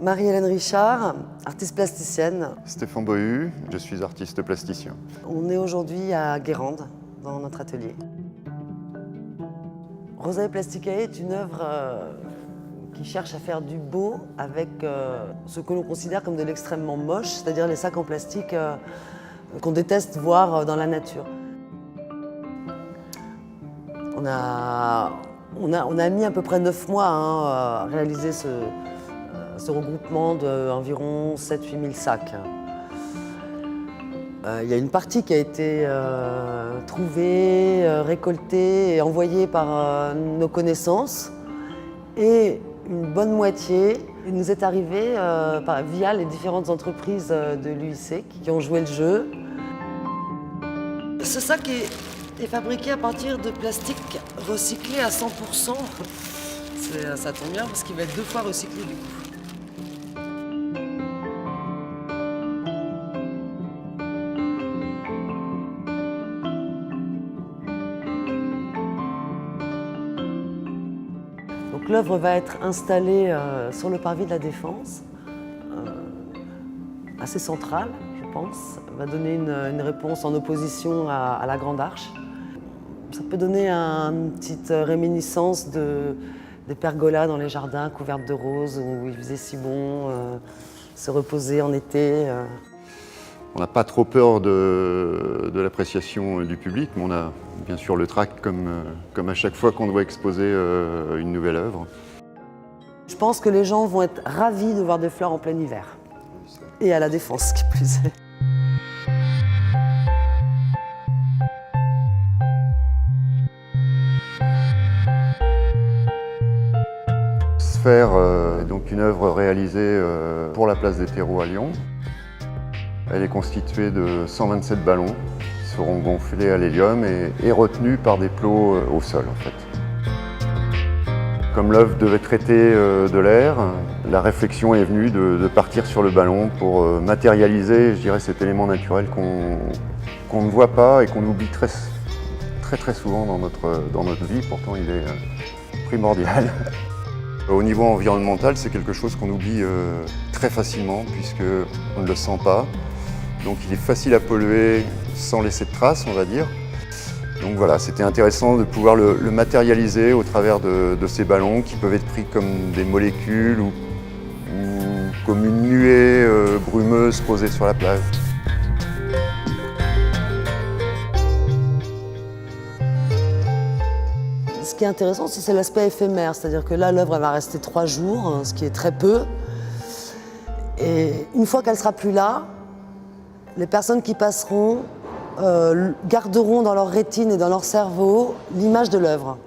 Marie-Hélène Richard, artiste plasticienne. Stéphane Bohu, je suis artiste plasticien. On est aujourd'hui à Guérande, dans notre atelier. Rosae Plasticae est une œuvre qui cherche à faire du beau avec ce que l'on considère comme de l'extrêmement moche, c'est-à-dire les sacs en plastique qu'on déteste voir dans la nature. On a mis à peu près 9 mois à réaliser ce regroupement d'environ 7-8 000 sacs. Il y a une partie qui a été trouvée, récoltée et envoyée par nos connaissances, et une bonne moitié nous est arrivée via les différentes entreprises de l'UIC qui ont joué le jeu. Ce sac est fabriqué à partir de plastique recyclé à 100%. Ça tombe bien parce qu'il va être 2 fois recyclé du coup. Donc l'œuvre va être installée sur le parvis de la Défense, assez centrale, je pense. Va donner une réponse en opposition à la Grande Arche. Ça peut donner une petite réminiscence des pergolas dans les jardins couvertes de roses où il faisait si bon se reposer en été. On n'a pas trop peur de l'appréciation du public, mais on a bien sûr le trac comme à chaque fois qu'on doit exposer une nouvelle œuvre. Je pense que les gens vont être ravis de voir des fleurs en plein hiver. Et à la Défense, qui plus est. Sphère est donc une œuvre réalisée pour la place des Terreaux à Lyon. Elle est constituée de 127 ballons qui seront gonflés à l'hélium et retenus par des plots au sol en fait. Comme l'œuvre devait traiter de l'air, la réflexion est venue de partir sur le ballon pour matérialiser, je dirais, cet élément naturel qu'on ne voit pas et qu'on oublie très souvent dans notre vie, pourtant il est primordial. Au niveau environnemental, c'est quelque chose qu'on oublie très facilement puisqu'on ne le sent pas. Donc il est facile à polluer sans laisser de traces, on va dire. Donc voilà, c'était intéressant de pouvoir le matérialiser au travers de ces ballons qui peuvent être pris comme des molécules ou comme une nuée brumeuse posée sur la plage. Ce qui est intéressant, c'est l'aspect éphémère, c'est-à-dire que là, l'œuvre va rester 3 jours, ce qui est très peu. Et une fois qu'elle ne sera plus là, les personnes qui passeront garderont dans leur rétine et dans leur cerveau l'image de l'œuvre.